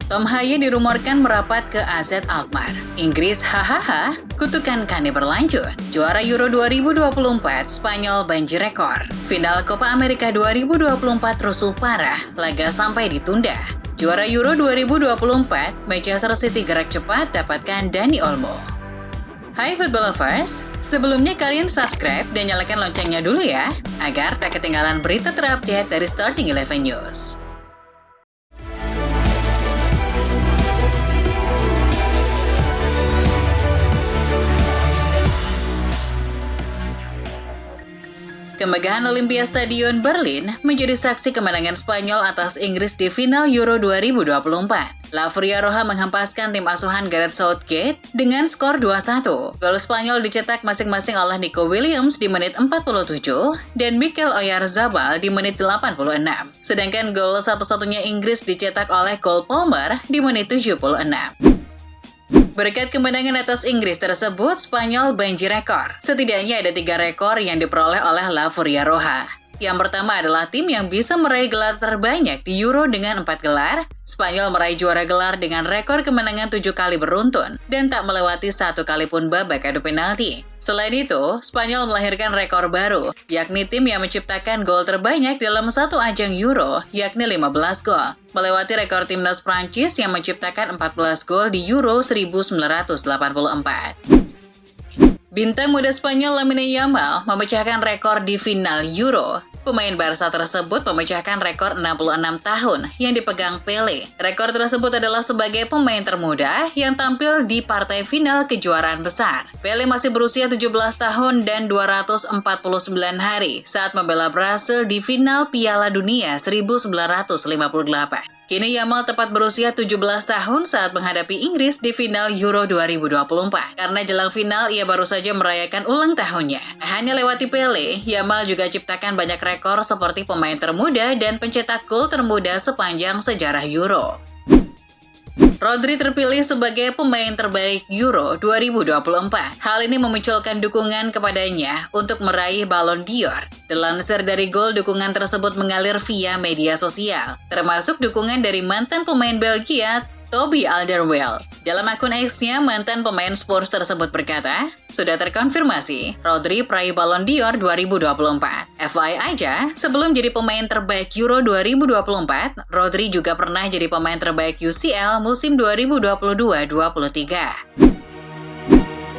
Tom Haye dirumorkan merapat ke AZ Alkmaar. Inggris hahaha, kutukan Kane berlanjut. Juara Euro 2024, Spanyol banjir rekor. Final Copa America 2024 rusuh parah, laga sampai ditunda. Juara Euro 2024, Manchester City gerak cepat dapatkan Dani Olmo. Hai Football Lovers, sebelumnya kalian subscribe dan nyalakan loncengnya dulu ya, agar tak ketinggalan berita terupdate dari Starting 11 News. Kemegahan Olympia Stadion Berlin menjadi saksi kemenangan Spanyol atas Inggris di final Euro 2024. La Furia Roja menghempaskan tim asuhan Gareth Southgate dengan skor 2-1. Gol Spanyol dicetak masing-masing oleh Nico Williams di menit 47 dan Mikel Oyarzabal di menit 86. Sedangkan gol satu-satunya Inggris dicetak oleh Cole Palmer di menit 76. Berkat kemenangan atas Inggris tersebut, Spanyol banjir rekor. Setidaknya ada 3 rekor yang diperoleh oleh La Furia Roja. Yang pertama adalah tim yang bisa meraih gelar terbanyak di Euro dengan 4 gelar. Spanyol meraih juara gelar dengan rekor kemenangan 7 kali beruntun dan tak melewati 1 kali pun babak adu penalti. Selain itu, Spanyol melahirkan rekor baru, yakni tim yang menciptakan gol terbanyak dalam satu ajang Euro, yakni 15 gol. Melewati rekor timnas Prancis yang menciptakan 14 gol di Euro 1984. Bintang muda Spanyol Lamine Yamal memecahkan rekor di final Euro. Pemain Barca tersebut memecahkan rekor 66 tahun yang dipegang Pele. Rekor tersebut adalah sebagai pemain termuda yang tampil di partai final kejuaraan besar. Pele masih berusia 17 tahun dan 249 hari saat membela Brasil di final Piala Dunia 1958. Kini Yamal tepat berusia 17 tahun saat menghadapi Inggris di final Euro 2024. Karena jelang final, ia baru saja merayakan ulang tahunnya. Hanya lewati Pele, Yamal juga ciptakan banyak rekor seperti pemain termuda dan pencetak gol termuda sepanjang sejarah Euro. Rodri terpilih sebagai pemain terbaik Euro 2024. Hal ini memunculkan dukungan kepadanya untuk meraih Ballon d'Or. Dilansir dari Gol, dukungan tersebut mengalir via media sosial, termasuk dukungan dari mantan pemain Belgia, Toby Alderweireld. Dalam akun X-nya, mantan pemain Spurs tersebut berkata, sudah terkonfirmasi, Rodri peraih Ballon d'Or 2024. FYI aja, sebelum jadi pemain terbaik Euro 2024, Rodri juga pernah jadi pemain terbaik UCL musim 2022-23.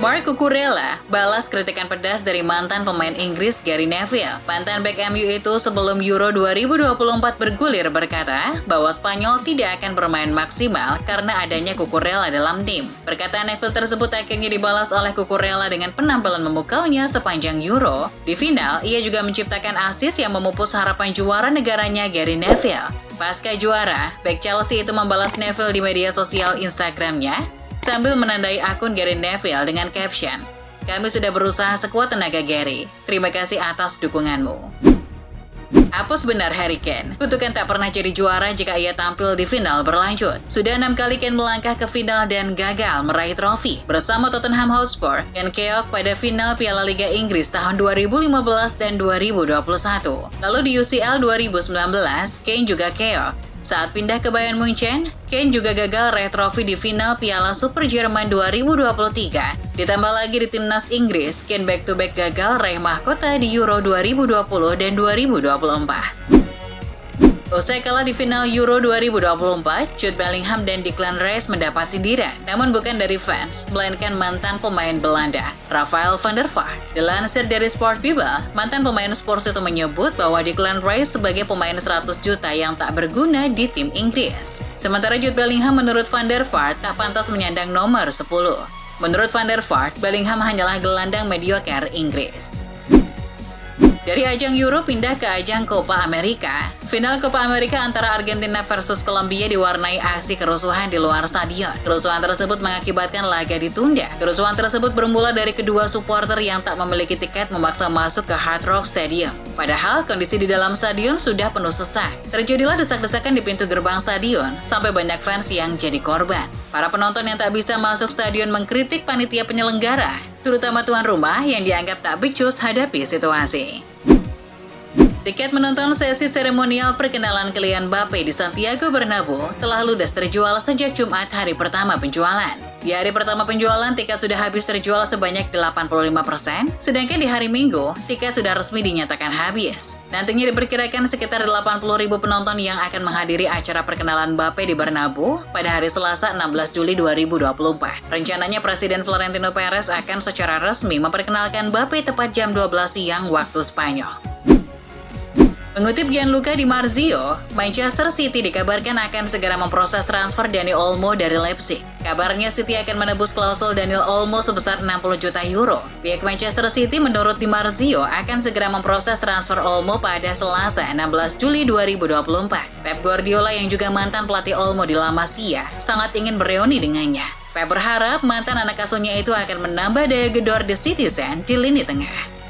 Marc Cucurella balas kritikan pedas dari mantan pemain Inggris Gary Neville. Mantan bek MU itu sebelum Euro 2024 bergulir berkata bahwa Spanyol tidak akan bermain maksimal karena adanya Cucurella dalam tim. Perkataan Neville tersebut akhirnya dibalas oleh Cucurella dengan penampilan memukaunya sepanjang Euro. Di final, ia juga menciptakan assist yang memupus harapan juara negaranya Gary Neville. Pasca juara, bek Chelsea itu membalas Neville di media sosial Instagramnya sambil menandai akun Gary Neville dengan caption, "Kami sudah berusaha sekuat tenaga Gary. Terima kasih atas dukunganmu." Apos benar Harry Kane, kutukan tak pernah jadi juara jika ia tampil di final berlanjut. Sudah 6 kali Kane melangkah ke final dan gagal meraih trofi. Bersama Tottenham Hotspur, Kane keok pada final Piala Liga Inggris tahun 2015 dan 2021. Lalu di UCL 2019, Kane juga keok. Saat pindah ke Bayern Munchen, Kane juga gagal raih trofi di final Piala Super Jerman 2023. Ditambah lagi di timnas Inggris, Kane back-to-back gagal raih mahkota di Euro 2020 dan 2024. Usai kalah di final Euro 2024, Jude Bellingham dan Declan Rice mendapat sindiran, namun bukan dari fans, melainkan mantan pemain Belanda, Rafael van der Vaart. Dilansir dari Sport Bible, mantan pemain Spurs itu menyebut bahwa Declan Rice sebagai pemain 100 juta yang tak berguna di tim Inggris. Sementara Jude Bellingham menurut van der Vaart tak pantas menyandang nomor 10. Menurut van der Vaart, Bellingham hanyalah gelandang mediocre Inggris. Dari ajang Euro pindah ke ajang Copa America. Final Copa America antara Argentina versus Kolombia diwarnai aksi kerusuhan di luar stadion. Kerusuhan tersebut mengakibatkan laga ditunda. Kerusuhan tersebut bermula dari kedua supporter yang tak memiliki tiket memaksa masuk ke Hard Rock Stadium. Padahal kondisi di dalam stadion sudah penuh sesak. Terjadilah desak-desakan di pintu gerbang stadion, sampai banyak fans yang jadi korban. Para penonton yang tak bisa masuk stadion mengkritik panitia penyelenggara, terutama tuan rumah yang dianggap tak becus hadapi situasi. Tiket menonton sesi seremonial perkenalan Kylian Mbappe di Santiago Bernabeu telah ludes terjual sejak Jumat hari pertama penjualan. Di hari pertama penjualan, tiket sudah habis terjual sebanyak 85%, sedangkan di hari Minggu, tiket sudah resmi dinyatakan habis. Nantinya diperkirakan sekitar 80.000 penonton yang akan menghadiri acara perkenalan Mbappe di Bernabeu pada hari Selasa 16 Juli 2024. Rencananya Presiden Florentino Perez akan secara resmi memperkenalkan Mbappe tepat jam 12 siang waktu Spanyol. Mengutip Gianluca Di Marzio, Manchester City dikabarkan akan segera memproses transfer Dani Olmo dari Leipzig. Kabarnya City akan menebus klausul Daniel Olmo sebesar 60 juta euro. Pihak Manchester City menurut Di Marzio akan segera memproses transfer Olmo pada Selasa 16 Juli 2024. Pep Guardiola yang juga mantan pelatih Olmo di La Masia sangat ingin bereuni dengannya. Pep berharap mantan anak asuhnya itu akan menambah daya gedor The Citizen di lini tengah.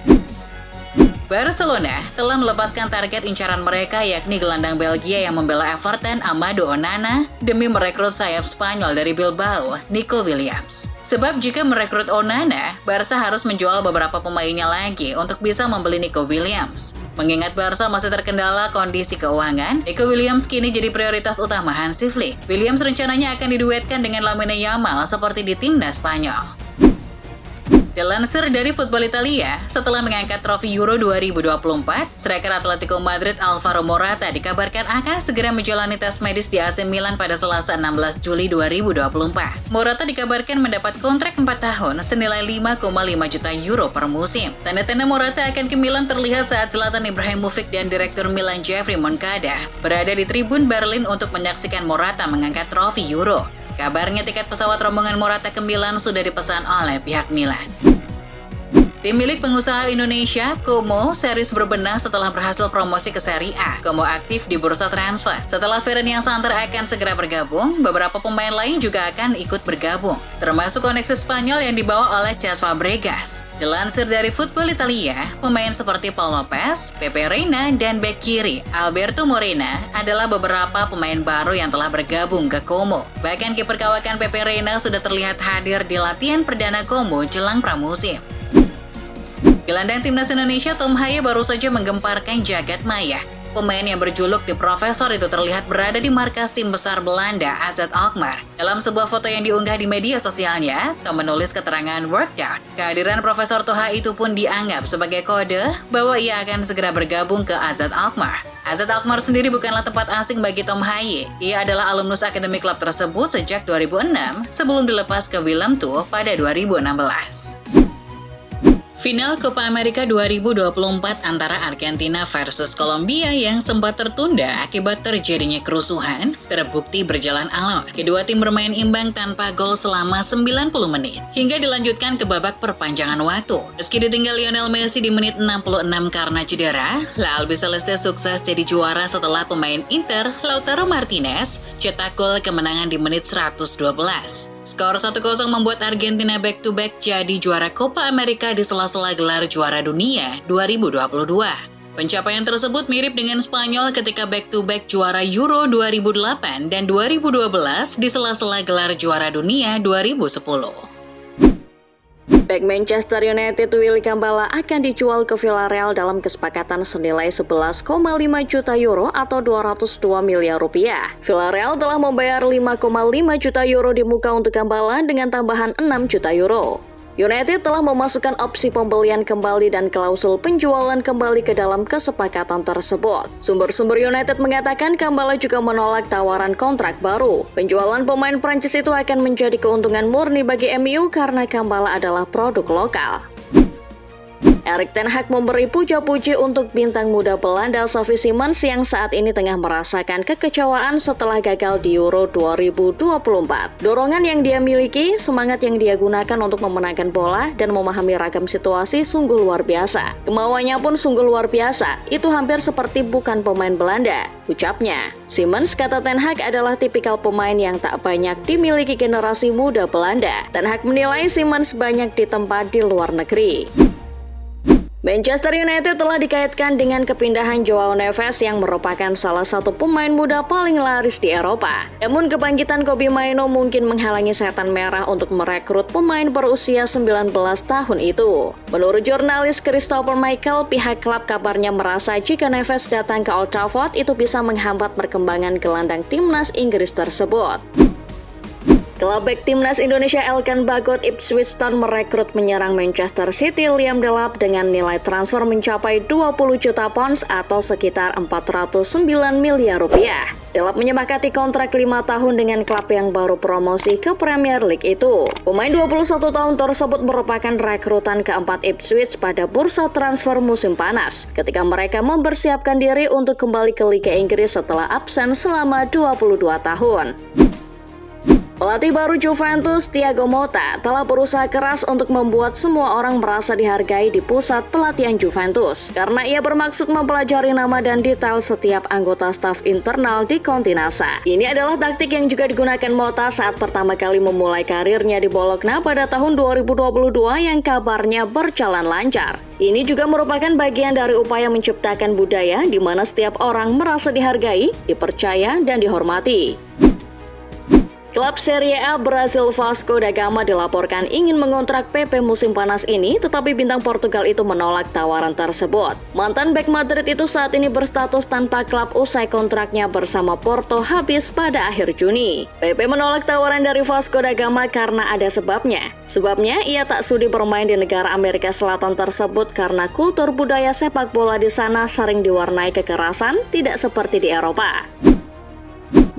Barcelona telah melepaskan target incaran mereka yakni gelandang Belgia yang membela Everton Amado Onana demi merekrut sayap Spanyol dari Bilbao, Nico Williams. Sebab jika merekrut Onana, Barca harus menjual beberapa pemainnya lagi untuk bisa membeli Nico Williams. Mengingat Barca masih terkendala kondisi keuangan, Nico Williams kini jadi prioritas utama Hansi Flick. Williams rencananya akan diduetkan dengan Lamine Yamal seperti di timnas Spanyol. Dilansir dari Football Italia, setelah mengangkat trofi Euro 2024, striker Atletico Madrid Alvaro Morata dikabarkan akan segera menjalani tes medis di AC Milan pada Selasa 16 Juli 2024. Morata dikabarkan mendapat kontrak 4 tahun senilai 5,5 juta euro per musim. Tanda-tanda Morata akan ke Milan terlihat saat Zlatan Ibrahimovic dan Direktur Milan Jeffrey Moncada berada di tribun Berlin untuk menyaksikan Morata mengangkat trofi Euro. Kabarnya tiket pesawat rombongan Morata ke Milan sudah dipesan oleh pihak Milan. Tim milik pengusaha Indonesia, Como, serius berbenah setelah berhasil promosi ke Serie A. Como aktif di bursa transfer. Setelah Ferran Santer akan segera bergabung, beberapa pemain lain juga akan ikut bergabung, termasuk koneksi Spanyol yang dibawa oleh Cesc Fabregas. Dilansir dari Football Italia, pemain seperti Paul Lopez, Pepe Reina, dan bek kiri Alberto Morena adalah beberapa pemain baru yang telah bergabung ke Como. Bahkan kiper kawakan Pepe Reina sudah terlihat hadir di latihan perdana Como jelang pramusim. Gelandang timnas Indonesia Tom Haye baru saja menggemparkan jagat maya. Pemain yang berjuluk The Professor itu terlihat berada di markas tim besar Belanda AZ Alkmaar. Dalam sebuah foto yang diunggah di media sosialnya, Tom menulis keterangan workdown. Kehadiran Profesor Toha itu pun dianggap sebagai kode bahwa ia akan segera bergabung ke AZ Alkmaar. AZ Alkmaar sendiri bukanlah tempat asing bagi Tom Haye. Ia adalah alumnus akademi klub tersebut sejak 2006 sebelum dilepas ke Willem II pada 2016. Final Copa America 2024 antara Argentina versus Kolombia yang sempat tertunda akibat terjadinya kerusuhan terbukti berjalan alot. Kedua tim bermain imbang tanpa gol selama 90 menit hingga dilanjutkan ke babak perpanjangan waktu. Meski ditinggal Lionel Messi di menit 66 karena cedera, La Albiceleste sukses jadi juara setelah pemain Inter Lautaro Martinez cetak gol kemenangan di menit 112. Skor 1-0 membuat Argentina back-to-back jadi juara Copa America di sela-sela gelar juara dunia 2022. Pencapaian tersebut mirip dengan Spanyol ketika back-to-back juara Euro 2008 dan 2012 di sela-sela gelar juara dunia 2010. Bek Manchester United Willy Kambala akan dijual ke Villarreal dalam kesepakatan senilai 11,5 juta euro atau 202 miliar rupiah. Villarreal telah membayar 5,5 juta euro di muka untuk Kambala dengan tambahan 6 juta euro. United telah memasukkan opsi pembelian kembali dan klausul penjualan kembali ke dalam kesepakatan tersebut. Sumber-sumber United mengatakan Kambala juga menolak tawaran kontrak baru. Penjualan pemain Prancis itu akan menjadi keuntungan murni bagi MU karena Kambala adalah produk lokal. Erik ten Hag memberi puja-puji untuk bintang muda Belanda Xavi Simons yang saat ini tengah merasakan kekecewaan setelah gagal di Euro 2024. Dorongan yang dia miliki, semangat yang dia gunakan untuk memenangkan bola dan memahami ragam situasi sungguh luar biasa. Kemauannya pun sungguh luar biasa, itu hampir seperti bukan pemain Belanda, ucapnya. Simons, kata ten Hag, adalah tipikal pemain yang tak banyak dimiliki generasi muda Belanda. Ten Hag menilai Simons banyak ditempa di luar negeri. Manchester United telah dikaitkan dengan kepindahan Joao Neves yang merupakan salah satu pemain muda paling laris di Eropa. Namun kebangkitan Kobbie Mainoo mungkin menghalangi setan merah untuk merekrut pemain berusia 19 tahun itu. Menurut jurnalis Christopher Michael, pihak klub kabarnya merasa jika Neves datang ke Old Trafford itu bisa menghambat perkembangan gelandang timnas Inggris tersebut. Klub bek timnas Indonesia Elkan Bagot Ipswich Town merekrut penyerang Manchester City Liam Delap dengan nilai transfer mencapai 20 juta pounds atau sekitar 409 miliar rupiah. Delap menyepakati kontrak 5 tahun dengan klub yang baru promosi ke Premier League itu. Pemain 21 tahun tersebut merupakan rekrutan keempat Ipswich pada bursa transfer musim panas, ketika mereka mempersiapkan diri untuk kembali ke Liga Inggris setelah absen selama 22 tahun. Pelatih baru Juventus, Thiago Motta, telah berusaha keras untuk membuat semua orang merasa dihargai di pusat pelatihan Juventus, karena ia bermaksud mempelajari nama dan detail setiap anggota staf internal di Continasa. Ini adalah taktik yang juga digunakan Motta saat pertama kali memulai karirnya di Bologna pada tahun 2022 yang kabarnya berjalan lancar. Ini juga merupakan bagian dari upaya menciptakan budaya di mana setiap orang merasa dihargai, dipercaya, dan dihormati. Klub Serie A Brasil Vasco da Gama dilaporkan ingin mengontrak PP musim panas ini, tetapi bintang Portugal itu menolak tawaran tersebut. Mantan bek Madrid itu saat ini berstatus tanpa klub usai kontraknya bersama Porto habis pada akhir Juni. PP menolak tawaran dari Vasco da Gama karena ada sebabnya. Sebabnya, ia tak sudi bermain di negara Amerika Selatan tersebut karena kultur budaya sepak bola di sana sering diwarnai kekerasan, tidak seperti di Eropa.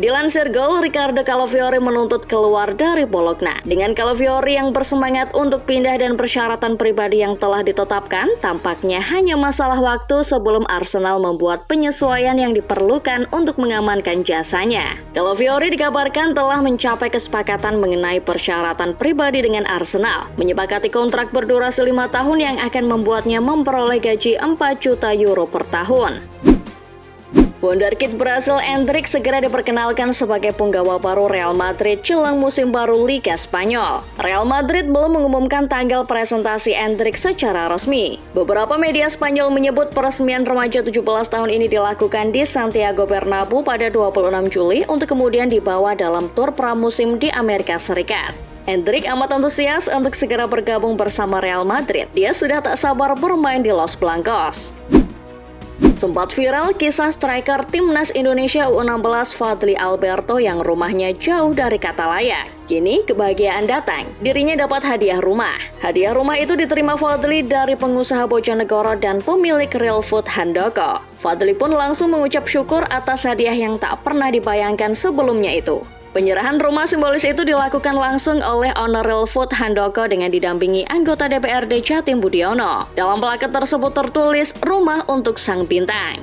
Dilansir Goal, Ricardo Calafiori menuntut keluar dari Bologna. Dengan Calafiori yang bersemangat untuk pindah dan persyaratan pribadi yang telah ditetapkan, tampaknya hanya masalah waktu sebelum Arsenal membuat penyesuaian yang diperlukan untuk mengamankan jasanya. Calafiori dikabarkan telah mencapai kesepakatan mengenai persyaratan pribadi dengan Arsenal, menyepakati kontrak berdurasi 5 tahun yang akan membuatnya memperoleh gaji 4 juta euro per tahun. Wonderkid Brasil Endrick segera diperkenalkan sebagai punggawa baru Real Madrid jelang musim baru Liga Spanyol. Real Madrid belum mengumumkan tanggal presentasi Endrick secara resmi. Beberapa media Spanyol menyebut peresmian remaja 17 tahun ini dilakukan di Santiago Bernabeu pada 26 Juli untuk kemudian dibawa dalam tur pramusim di Amerika Serikat. Endrick amat antusias untuk segera bergabung bersama Real Madrid. Dia sudah tak sabar bermain di Los Blancos. Sempat viral kisah striker timnas Indonesia U16 Fadly Alberto yang rumahnya jauh dari kata layak. Kini kebahagiaan datang, dirinya dapat hadiah rumah. Hadiah rumah itu diterima Fadly dari pengusaha Bojonegoro dan pemilik Real Food Handoko. Fadly pun langsung mengucap syukur atas hadiah yang tak pernah dibayangkan sebelumnya itu. Penyerahan rumah simbolis itu dilakukan langsung oleh owner Real Food Handoko dengan didampingi anggota DPRD Jatim Budiono. Dalam plakat tersebut tertulis rumah untuk sang bintang.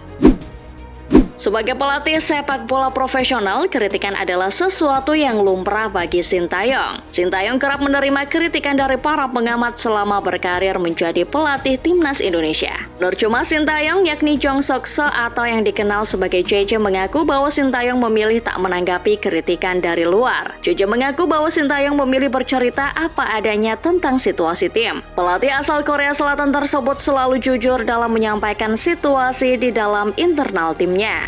Sebagai pelatih sepak bola profesional, kritikan adalah sesuatu yang lumrah bagi Sintayong. Sintayong kerap menerima kritikan dari para pengamat selama berkarir menjadi pelatih timnas Indonesia. Nurcuma Sintayong yakni Jong Sok-so atau yang dikenal sebagai JJ mengaku bahwa Sintayong memilih tak menanggapi kritikan dari luar. JJ mengaku bahwa Sintayong memilih bercerita apa adanya tentang situasi tim. Pelatih asal Korea Selatan tersebut selalu jujur dalam menyampaikan situasi di dalam internal timnya.